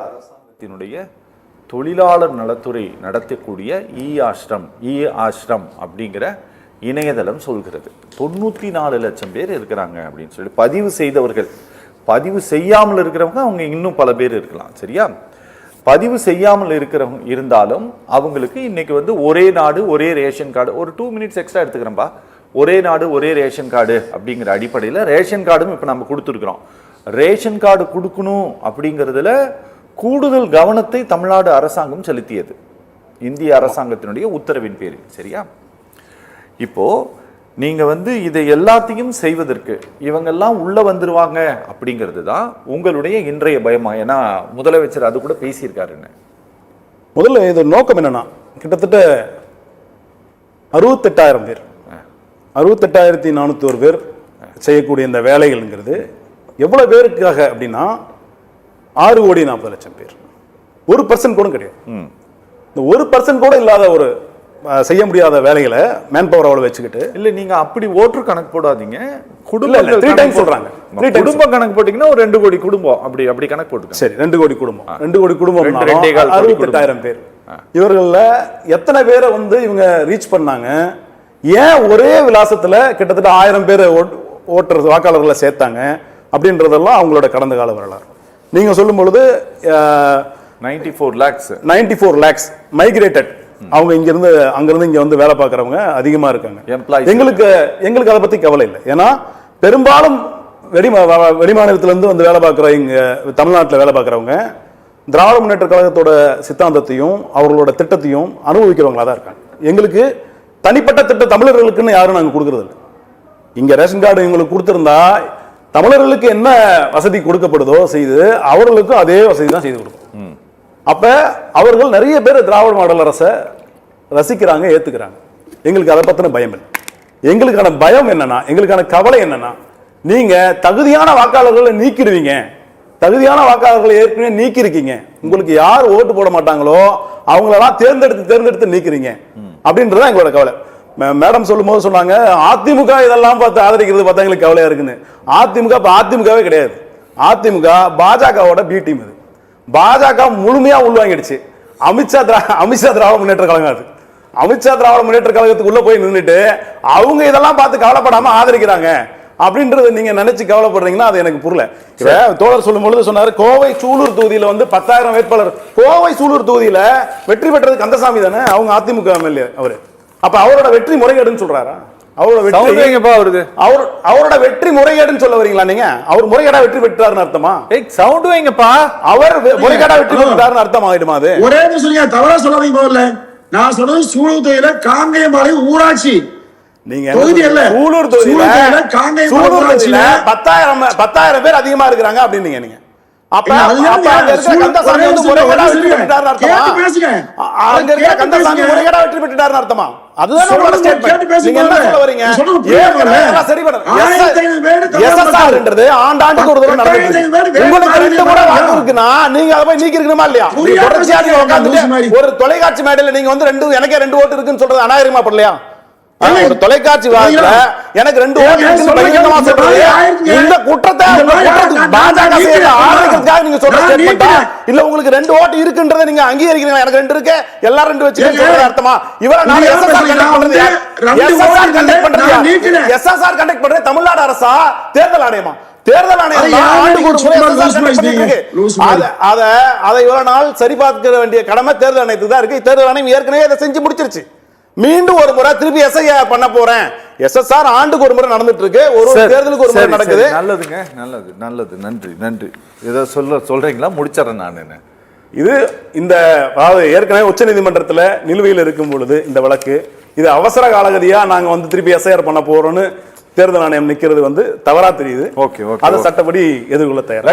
அரசாங்கத்தினுடைய தொழிலாளர் நலத்துறை நடத்தக்கூடிய ஆஷ்ரம் அப்படிங்கிற இணையதளம் சொல்கிறது 94 லட்சம் பேர் இருக்கிறாங்க அப்படின்னு சொல்லி பதிவு செய்தவர்கள். பதிவு செய்யாமல் இருக்கிறவங்க அவங்க இன்னும் பல பேர் இருக்கலாம். சரியா? பதிவு செய்யாமல் இருந்தாலும் அவங்களுக்கு இன்னைக்கு வந்து ஒரே நாடு ஒரே ரேஷன் கார்டு, ஒரு 2 மினிட்ஸ் எக்ஸ்ட்ரா எடுத்துக்கிறேன்பா, ஒரே நாடு ஒரே ரேஷன் கார்டு அப்படிங்கிற அடிப்படையில் ரேஷன் கார்டும் இப்போ நம்ம கொடுத்துருக்குறோம். ரேஷன் கார்டு கொடுக்கணும் அப்படிங்கிறதுல கூடுதல் கவனத்தை தமிழ்நாடு அரசாங்கம் செலுத்தியது, இந்திய அரசாங்கத்தினுடைய உத்தரவின் பேரில். சரியா? இப்போ நீங்க வந்து இதை எல்லாத்தையும் செய்வதற்கு இவங்கெல்லாம் உள்ள வந்துருவாங்க அப்படிங்கிறது தான் உங்களுடைய இன்றைய பயமா? ஏன்னா முதலமைச்சர் அது கூட பேசியிருக்காருன்னு. முதல்ல இது நோக்கம் என்னன்னா, கிட்டத்தட்ட 68,000 பேர், 68,401 பேர் செய்யக்கூடிய இந்த வேலைகள்ங்கிறது எவ்வளவு பேருக்காக அப்படின்னா 6,40,00,000 பேர். 1% கூட கிடையாது. இந்த 1% கூட இல்லாத ஒரு செய்ய முடியாத வேலைகளை மேன் பவர் அவ்வளவு வச்சுக்கிட்டு இல்ல நீங்க அப்படி ஓட்டு கணக்கு போடாதீங்க, குடும்ப சொல்றாங்க. குடும்ப கணக்கு போட்டீங்கன்னா ஒரு 2 கோடி குடும்பம் அப்படி கணக்கு போட்டுங்க. சரி, 2 கோடி குடும்பம், 2 கோடி குடும்பம் 68,000 பேர். இவர்கள எத்தனை பேரை வந்து இவங்க ரீச் பண்ணாங்க? ஏன் ஒரே விலாசத்துல கிட்டத்தட்ட 1000 பேர் ஓட்டர் வாக்காளர்களை சேர்த்தாங்க அப்படின்றதெல்லாம் அவங்களோட கடந்த கால வரலாறு. நீங்க சொல்லும் பொழுது 94 lakhs மைக்ரேட்டட், அவங்க இங்கிருந்து அங்கிருந்து இங்க வந்து வேலை பார்க்கறவங்க அதிகமா இருக்காங்க. எங்களுக்கு அதை பத்தி கவலை இல்லை. ஏன்னா பெரும்பாலும் வெளிமாநிலத்திலிருந்து வந்து வேலை பார்க்குற இங்க தமிழ்நாட்டில் வேலை பார்க்குறவங்க திராவிட முன்னேற்ற கழகத்தோட சித்தாந்தத்தையும் அவர்களோட திட்டத்தையும் அனுபவிக்கிறவங்களா தான் இருக்காங்க. எங்களுக்கு தனிப்பட்ட திட்டம் தமிழர்களுக்குன்னு யாரும் நாங்கள் கொடுக்கறது இல்லை. இங்க ரேஷன் கார்டு இவங்களுக்கு கொடுத்திருந்தா தமிழர்களுக்கு என்ன வசதி கொடுக்கப்படுதோ செய்து அவர்களுக்கும் அதே வசதி தான் செய்து கொடுக்கும். அப்ப அவர்கள் நிறைய பேர் திராவிட மாடல் அரசை ரசிக்கிறாங்க, ஏத்துக்கிறாங்க. எங்களுக்கு அதை பத்தின பயம் இல்லை. எங்களுக்கான பயம் என்னன்னா, எங்களுக்கான கவலை என்னன்னா, நீங்க தகுதியான வாக்காளர்களை நீக்கிடுவீங்க, தகுதியான வாக்காளர்களை ஏற்கனவே நீக்கிருக்கீங்க, உங்களுக்கு யார் ஓட்டு போட மாட்டாங்களோ அவங்களெல்லாம் தேர்ந்தெடுத்து நீக்கிறீங்க அப்படின்றத எங்களோட கவலை. மேடம் சொல்லும் போது சொன்னாங்க அதிமுக இதெல்லாம் பார்த்து ஆதரிக்கிறது பார்த்தா எங்களுக்கு கவலையா இருக்குன்னு. அதிமுகவே கிடையாது. அதிமுக பாஜகவோட பி டீம். அது பாஜக முழுமையா உள்வாங்கிடுச்சு. அமித்ஷா திராவிட முன்னேற்ற கழகம். அது அமித்ஷா திராவிட முன்னேற்ற கழகத்துக்குள்ள போய் நின்றுட்டு அவங்க இதெல்லாம் பார்த்து கவலைப்படாம ஆதரிக்கிறாங்க அப்படின்றது நீங்க நினைச்சு கவலைப்படுறீங்கன்னா அது எனக்கு புரியல. தோழர் சொல்லும் பொழுது சொன்னாரு கோவை சூலூர் தொகுதியில வந்து 10,000 வேட்பாளர். கோவை சூலூர் தொகுதியில வெற்றி பெற்றது கந்தசாமி தானே, அவங்க அதிமுக எம்எல்ஏ அவரு. அப்ப அவரோட வெற்றி முறைகேடுன்னு சொல்றாரா? அவரோட வெற்றி முறைகேடுன்னு சொல்ல வரீங்களா நீங்க? அவர் முறைகேடா வெற்றி பெற்றாருன்னு அர்த்தமா? சவுண்ட் வைங்கப்பா. அவர் முறைகேடா வெற்றி பெற்றாருன்னு அர்த்தம் ஆயிடுமா? அது ஒரே சொல்லுங்க, தவறா சொல்லாதீங்க. முதல்ல நான் சொல்றது சூலூர் தொகுதியில காங்கேயம்பாளையம் ஊராட்சி நீங்க தொகுதி இல்ல, சூலூர் தொகுதியில 10,000 பேர் அதிகமா இருக்கிறாங்க அப்படின்னு நீங்க அப்ப கந்தசாமி வந்து முறைகேடா வெற்றி பெற்றாருன்னு அர்த்தமா? அங்க இருக்கிற கந்தசாமி முறைகேடா வெற்றி பெற்றாருன்னு அர்த்தமா? அதுதான் உங்களோட ஸ்டேட்மென்ட். நீங்க என்ன சொல்ல வரீங்க? சரி பண்ணுங்க. எஸ்எஸ்ஆர்ன்றது ஆண்டாண்டுக்கு ஒரு தடவை நடக்குது. உங்களுக்கு 2 முறை வாக்கு இருக்குன்னா நீங்க அதை போய் நீக்கி இருக்கணுமா இல்லையா? தொடர்ச்சியா நீங்க உட்கார்ந்துட்டு ஒரு தொலைக்காட்சி மேடையில நீங்க வந்து எனக்கே 2 ஓட்டு இருக்குன்னு சொல்றது அநாகரிகமா படலையா? ஒரு தொலைக்காட்சி வாக்குல எனக்கு 2 ஓட்டு இருக்குன்னு பகிரங்கமா சொல்றது இந்த குற்றத்தை பாஜக செய்யற ஆதரிக்கிறதுக்காக நீங்க சொல்ற ஸ்டேட்மென்ட்டா இல்ல உங்களுக்கு 2 ஓட்டு இருக்குன்றதை நீங்க அங்கீகரிக்கிறீங்களா? எனக்கு 2 இருக்கு, எல்லாரும் 2 வச்சுக்கிட்டு சொல்றது அர்த்தமா? இவர நான் எஸ்எஸ்ஆர் கண்டக்ட் பண்றது தமிழ்நாடு அரசா தேர்தல் ஆணையமா? தேர்தல் ஆணையம் ஆண்டுக்கு ஒரு முறை அதை இவ்வளவு நாள் சரி பார்க்க வேண்டிய கடமை தேர்தல் ஆணையத்துக்கு தான் இருக்கு. தேர்தல் ஆணையம் ஏற்கனவே அதை செஞ்சு முடிச்சிருச்சு. மீண்டும் ஒரு முறை திருப்பி எஸ்ஐஆர் பண்ண போறேன். எஸ்எஸ்ஆர் ஆண்டுக்கு ஒரு முறை நடந்துட்டு இருக்கு, ஒரு தேர்தலுக்கு ஒரு முறை நடக்குது. நல்லதுங்க, நல்லது. நன்றி. இதை சொல்றீங்களா? முடிச்சிடறேன் நான். என்ன இது இந்த ஏற்கனவே உச்ச நீதிமன்றத்தில் நிலுவையில் இருக்கும் பொழுது இந்த வழக்கு இது அவசர காலகதியா நாங்க வந்து திருப்பி எஸ்ஐஆர் பண்ண போறோம்னு தேர்தல் ஆணையம் நிக்கிறது வந்து தவறா தெரியுது. அதை சட்டப்படி எதிர்கொள்ள தயார்.